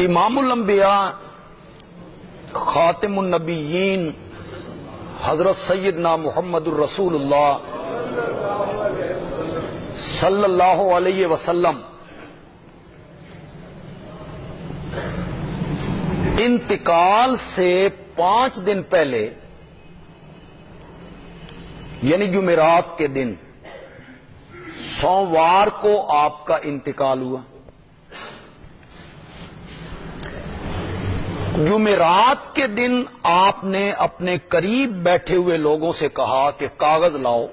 امام الانبیاء خاتم النبیین حضرت سیدنا محمد الرسول اللہ صلی اللہ علیہ وسلم انتقال سے 5 دن پہلے یعنی جمعرات کے دن سوموار کو آپ کا انتقال ہوا۔ جمعرات کے دن آپ نے اپنے قریب بیٹھے ہوئے لوگوں سے کہا کہ کاغذ لاؤ،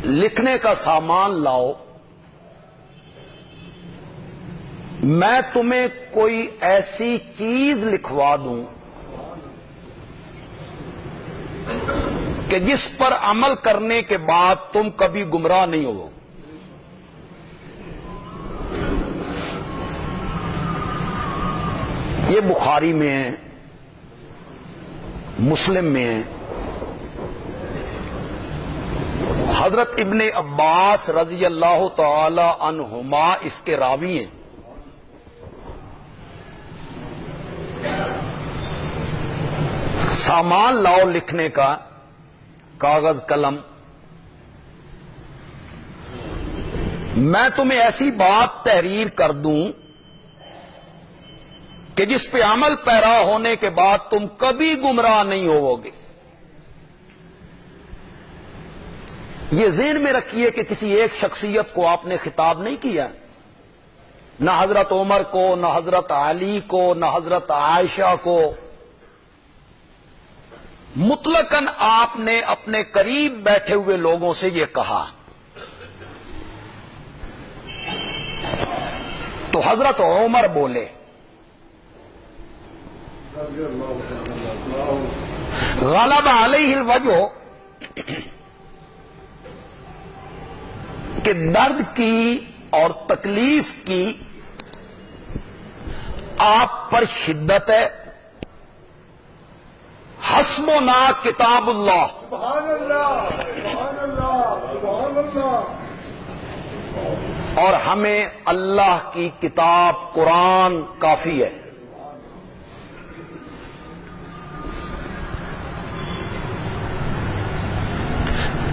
لکھنے کا سامان لاؤ، میں تمہیں کوئی ایسی چیز لکھوا دوں کہ جس پر عمل کرنے کے بعد تم کبھی گمراہ نہیں ہو۔ یہ بخاری میں ہے، مسلم میں ہے۔ حضرت ابن عباس رضی اللہ تعالی عنہما اس کے راوی ہیں۔ سامان لاؤ لکھنے کا، کاغذ قلم، میں تمہیں ایسی بات تحریر کر دوں کہ جس پہ عمل پیرا ہونے کے بعد تم کبھی گمراہ نہیں ہوو گے۔ یہ ذہن میں رکھیے کہ کسی ایک شخصیت کو آپ نے خطاب نہیں کیا، نہ حضرت عمر کو، نہ حضرت علی کو، نہ حضرت عائشہ کو، مطلقاً آپ نے اپنے قریب بیٹھے ہوئے لوگوں سے یہ کہا۔ تو حضرت عمر بولے، غلب علیہ الوجہ، کہ درد کی اور تکلیف کی آپ پر شدت ہے، حسبنا کتاب اللہ، سبحان اللہ، سبحان اللہ، سبحان اللہ، اور ہمیں اللہ کی کتاب قرآن کافی ہے۔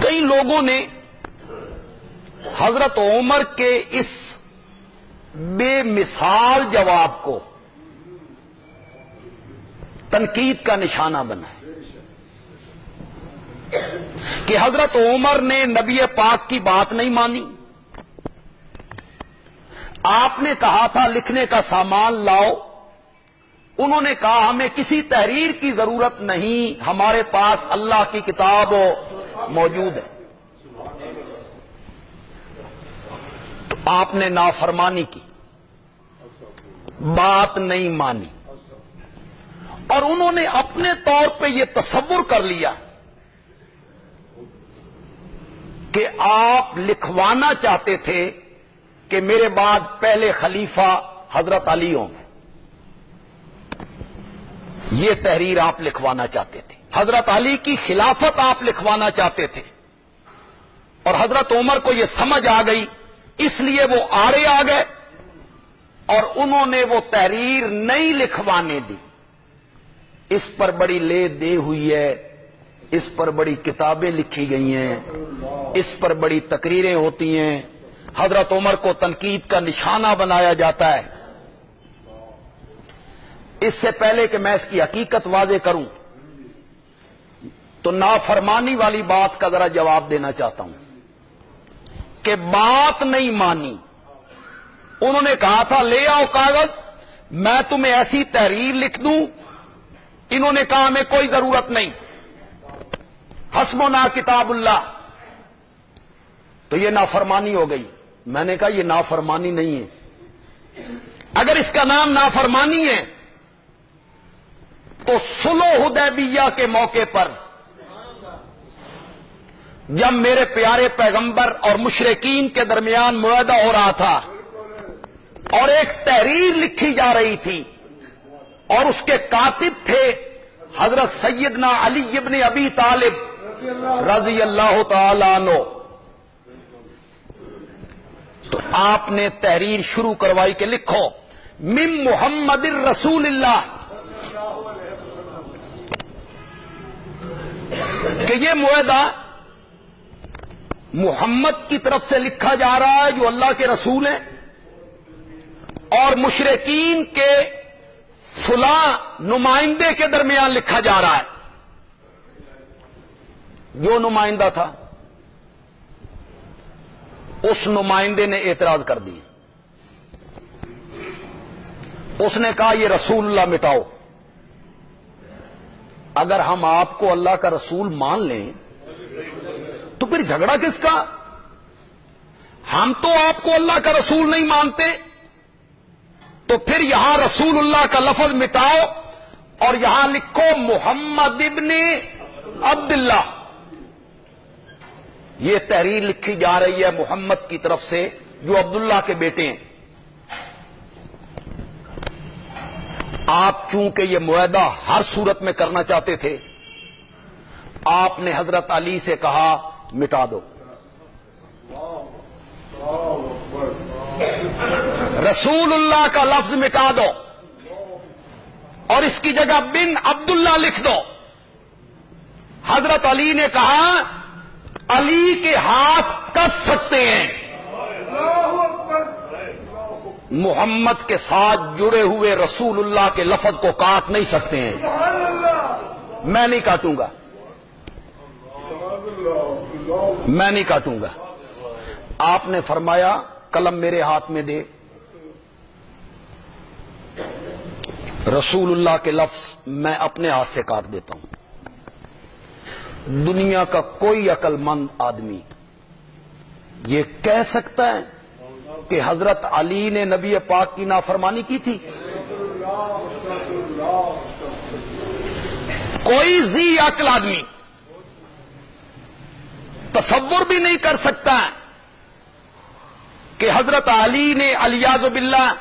کئی لوگوں نے حضرت عمر کے اس بے مثال جواب کو تنقید کا نشانہ بنایا کہ حضرت عمر نے نبی پاک کی بات نہیں مانی۔ آپ نے کہا تھا لکھنے کا سامان لاؤ، انہوں نے کہا ہمیں کسی تحریر کی ضرورت نہیں، ہمارے پاس اللہ کی کتاب موجود ہے۔ تو آپ نے نافرمانی کی، بات نہیں مانی، اور انہوں نے اپنے طور پہ یہ تصور کر لیا کہ آپ لکھوانا چاہتے تھے کہ میرے بعد پہلے خلیفہ حضرت علی ہوں گے۔ یہ تحریر آپ لکھوانا چاہتے تھے، حضرت علی کی خلافت آپ لکھوانا چاہتے تھے، اور حضرت عمر کو یہ سمجھ آ گئی، اس لیے وہ آڑے آ گئے اور انہوں نے وہ تحریر نہیں لکھوانے دی۔ اس پر بڑی لے دے ہوئی ہے، اس پر بڑی کتابیں لکھی گئی ہیں، اس پر بڑی تقریریں ہوتی ہیں، حضرت عمر کو تنقید کا نشانہ بنایا جاتا ہے۔ اس سے پہلے کہ میں اس کی حقیقت واضح کروں تو نافرمانی والی بات کا ذرا جواب دینا چاہتا ہوں کہ بات نہیں مانی۔ انہوں نے کہا تھا لے آؤ کاغذ، میں تمہیں ایسی تحریر لکھ دوں، انہوں نے کہا ہمیں کوئی ضرورت نہیں، حسبنا کتاب اللہ۔ تو یہ نافرمانی ہو گئی۔ میں نے کہا یہ نافرمانی نہیں ہے، اگر اس کا نام نافرمانی ہے تو صلح حدیبیہ کے موقع پر جب میرے پیارے پیغمبر اور مشرکین کے درمیان معاہدہ ہو رہا تھا اور ایک تحریر لکھی جا رہی تھی اور اس کے کاتب تھے حضرت سیدنا علی ابن ابی طالب رضی اللہ تعالی عنہ، تو آپ نے تحریر شروع کروائی کہ لکھو من محمد الرسول اللہ، کہ یہ معاہدہ محمد کی طرف سے لکھا جا رہا ہے جو اللہ کے رسول ہیں، اور مشرکین کے فلاں نمائندے کے درمیان لکھا جا رہا ہے۔ جو نمائندہ تھا اس نمائندے نے اعتراض کر دی، اس نے کہا یہ رسول اللہ مٹاؤ۔ اگر ہم آپ کو اللہ کا رسول مان لیں تو پھر جھگڑا کس کا؟ ہم تو آپ کو اللہ کا رسول نہیں مانتے، تو پھر یہاں رسول اللہ کا لفظ مٹاؤ اور یہاں لکھو محمد ابن عبداللہ۔ یہ تحریر لکھی جا رہی ہے محمد کی طرف سے جو عبداللہ کے بیٹے ہیں۔ آپ چونکہ یہ معاہدہ ہر صورت میں کرنا چاہتے تھے، آپ نے حضرت علی سے کہا مٹا دو، رسول اللہ کا لفظ مٹا دو اور اس کی جگہ بن عبداللہ لکھ دو۔ حضرت علی نے کہا علی کے ہاتھ کٹ سکتے ہیں، محمد کے ساتھ جڑے ہوئے رسول اللہ کے لفظ کو کاٹ نہیں سکتے ہیں، میں نہیں کاٹوں گا، میں نہیں کاٹوں گا۔ آپ نے فرمایا قلم میرے ہاتھ میں دے، رسول اللہ کے لفظ میں اپنے ہاتھ سے کاٹ دیتا ہوں۔ دنیا کا کوئی عقل مند آدمی یہ کہہ سکتا ہے کہ حضرت علی نے نبی پاک کی نافرمانی کی تھی؟ کوئی ذی عقل آدمی تصور بھی نہیں کر سکتا کہ حضرت علی نے الیاذ باللہ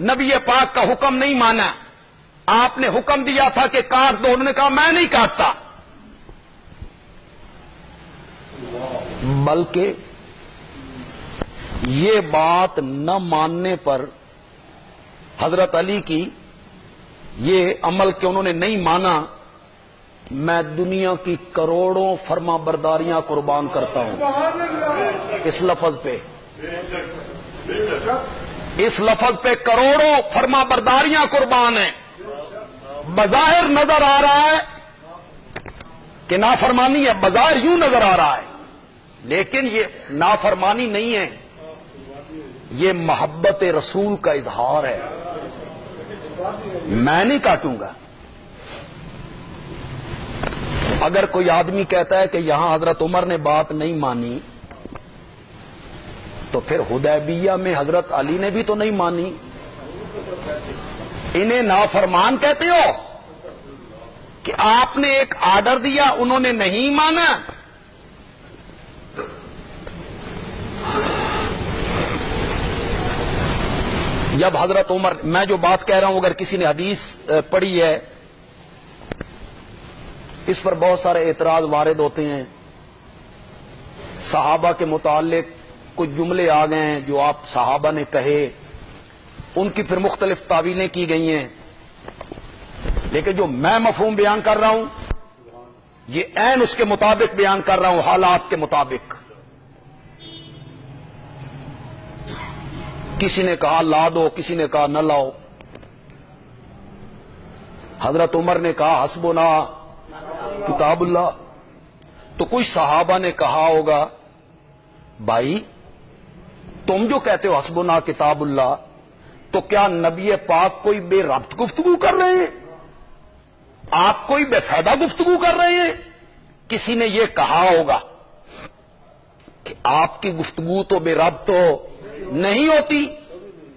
نبی پاک کا حکم نہیں مانا۔ آپ نے حکم دیا تھا کہ کاٹ دو، انہوں نے کہا میں نہیں کاٹتا۔ بلکہ یہ بات نہ ماننے پر حضرت علی کی یہ عمل کہ انہوں نے نہیں مانا، میں دنیا کی کروڑوں فرما برداریاں قربان کرتا ہوں اس لفظ پہ، اس لفظ پہ کروڑوں فرما برداریاں قربان ہیں۔ بظاہر نظر آ رہا ہے کہ نافرمانی ہے، بظاہر یوں نظر آ رہا ہے، لیکن یہ نافرمانی نہیں ہے، یہ محبت رسول کا اظہار ہے۔ میں نہیں کاٹوں گا۔ اگر کوئی آدمی کہتا ہے کہ یہاں حضرت عمر نے بات نہیں مانی، تو پھر حدیبیہ میں حضرت علی نے بھی تو نہیں مانی۔ انہیں نافرمان کہتے ہو کہ آپ نے ایک آرڈر دیا انہوں نے نہیں مانا؟ جب حضرت عمر، میں جو بات کہہ رہا ہوں اگر کسی نے حدیث پڑھی ہے اس پر بہت سارے اعتراض وارد ہوتے ہیں، صحابہ کے متعلق کچھ جملے آ گئے ہیں جو آپ صحابہ نے کہے، ان کی پھر مختلف تعویلیں کی گئی ہیں، لیکن جو میں مفہوم بیان کر رہا ہوں یہ عین اس کے مطابق بیان کر رہا ہوں، حالات کے مطابق۔ کسی نے کہا لا دو، کسی نے کہا نہ لاؤ۔ حضرت عمر نے کہا حسبنا کتاب اللہ، تو کچھ صحابہ نے کہا ہوگا بھائی تم جو کہتے ہو حسبنا کتاب اللہ، تو کیا نبی پاک کوئی بے ربط گفتگو کر رہے ہیں؟ آپ کوئی بے فائدہ گفتگو کر رہے ہیں؟ کسی نے یہ کہا ہوگا کہ آپ کی گفتگو تو بے ربط تو نہیں ہوتی،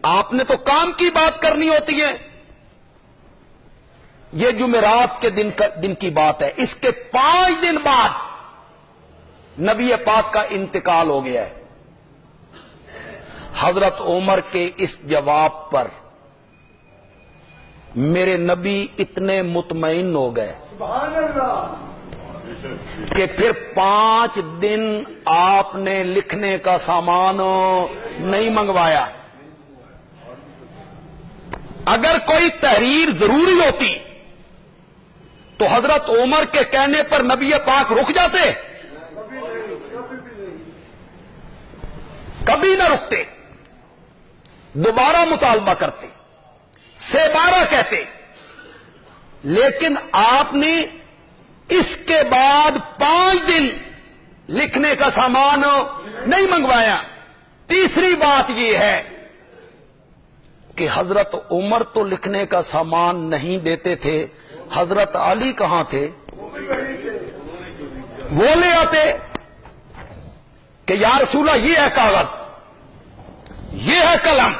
آپ نے تو کام کی بات کرنی ہوتی ہے۔ یہ جمعرات کے دن کی بات ہے، اس کے 5 دن بعد نبی پاک کا انتقال ہو گیا ہے۔ حضرت عمر کے اس جواب پر میرے نبی اتنے مطمئن ہو گئے، سبحان اللہ، کہ پھر 5 دن آپ نے لکھنے کا سامان نہیں منگوایا. اگر کوئی تحریر ضروری ہوتی تو حضرت عمر کے کہنے پر نبی پاک رک جاتے؟ کبھی نہ رکتے، دوبارہ مطالبہ کرتے، 12 کہتے. لیکن آپ نے اس کے بعد 5 دن لکھنے کا سامان نہیں منگوایا. تیسری بات یہ ہے کہ حضرت عمر تو لکھنے کا سامان نہیں دیتے تھے، حضرت علی کہاں تھے؟ وہ لے آتے کہ یا رسول اللہ یہ ہے کاغذ، یہ ہے قلم،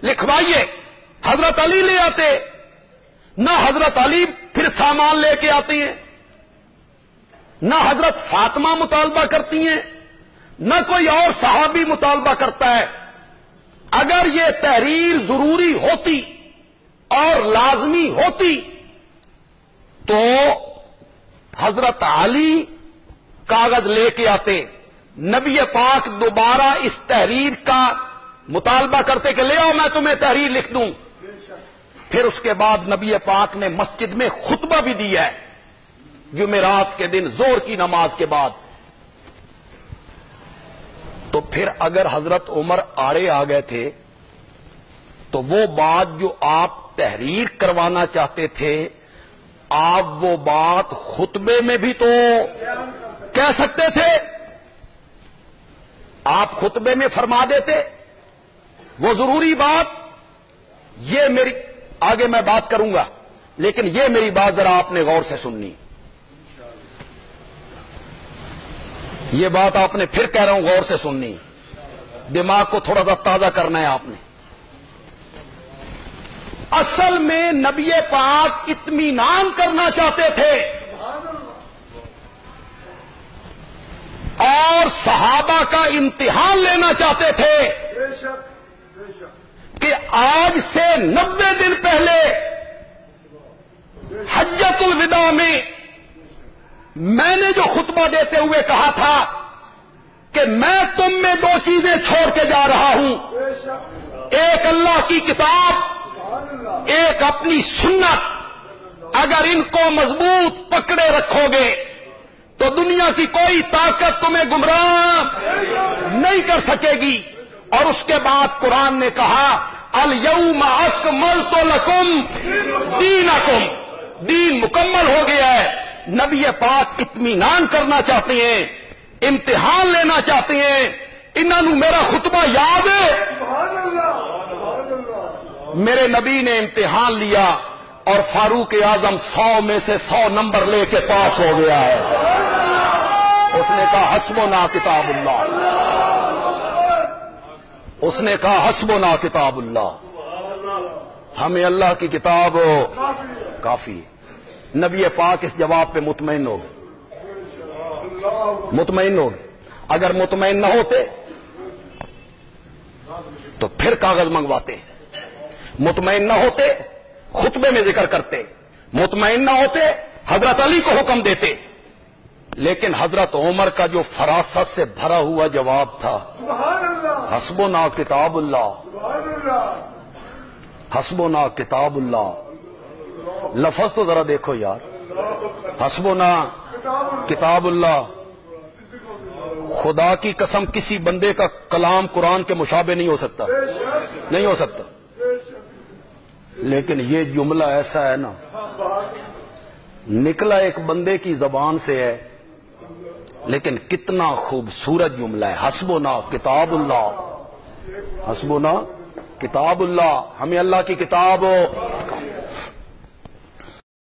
لکھوائیے. حضرت علی لے آتے. نہ حضرت علی پھر سامان لے کے آتی ہیں، نہ حضرت فاطمہ مطالبہ کرتی ہیں، نہ کوئی اور صحابی مطالبہ کرتا ہے. اگر یہ تحریر ضروری ہوتی اور لازمی ہوتی تو حضرت علی کاغذ لے کے آتے، نبی پاک دوبارہ اس تحریر کا مطالبہ کرتے کہ لے آؤ میں تمہیں تحریر لکھ دوں. پھر اس کے بعد نبی پاک نے مسجد میں خطبہ بھی دیا ہے جمعرات کے دن ظہر کی نماز کے بعد. تو پھر اگر حضرت عمر آڑے آ گئے تھے تو وہ بات جو آپ تحریر کروانا چاہتے تھے آپ وہ بات خطبے میں بھی تو کہہ سکتے تھے. آپ خطبے میں فرما دیتے وہ ضروری بات. یہ میری آگے میں بات کروں گا لیکن یہ میری بات ذرا آپ نے غور سے سننی. یہ بات آپ نے پھر کہہ رہا ہوں غور سے سننی، دماغ کو تھوڑا سا تازہ کرنا ہے آپ نے. اصل میں نبی پاک اطمینان کرنا چاہتے تھے اور صحابہ کا امتحان لینا چاہتے تھے کہ آج سے 90 دن پہلے حجۃ الوداع میں نے جو خطبہ دیتے ہوئے کہا تھا کہ میں تم میں 2 چیزیں چھوڑ کے جا رہا ہوں، ایک اللہ کی کتاب، ایک اپنی سنت. اگر ان کو مضبوط پکڑے رکھو گے تو دنیا کی کوئی طاقت تمہیں گمراہ نہیں کر سکے گی. اور اس کے بعد قرآن نے کہا الیوم اکملت لکم دینکم، دین مکمل ہو گیا ہے. نبی پاک اطمینان کرنا چاہتے ہیں، امتحان لینا چاہتے ہیں. انہوں میرا خطبہ یاد ہے؟ میرے نبی نے امتحان لیا اور فاروق اعظم 100 میں سے 100 نمبر لے کے پاس ہو گیا ہے. اس نے کہا حسبنا کتاب اللہ، اس نے کہا حسبنا کتاب اللہ، ہمیں اللہ کی کتاب کافی. نبی پاک اس جواب پہ مطمئن ہو گئے، مطمئن ہو گئے. اگر مطمئن نہ ہوتے تو پھر کاغذ منگواتے، مطمئن نہ ہوتے خطبے میں ذکر کرتے، مطمئن نہ ہوتے حضرت علی کو حکم دیتے. لیکن حضرت عمر کا جو فراست سے بھرا ہوا جواب تھا حسبنا کتاب اللہ، حسبنا کتاب اللہ. لفظ تو ذرا دیکھو یار، حسبنا کتاب اللہ. خدا کی قسم کسی بندے کا کلام قرآن کے مشابہ نہیں ہو سکتا، نہیں ہو سکتا. لیکن یہ جملہ ایسا ہے نا، نکلا ایک بندے کی زبان سے ہے لیکن کتنا خوبصورت جملہ ہے. حسبنا کتاب اللہ، حسبنا کتاب اللہ، ہمیں اللہ کی کتاب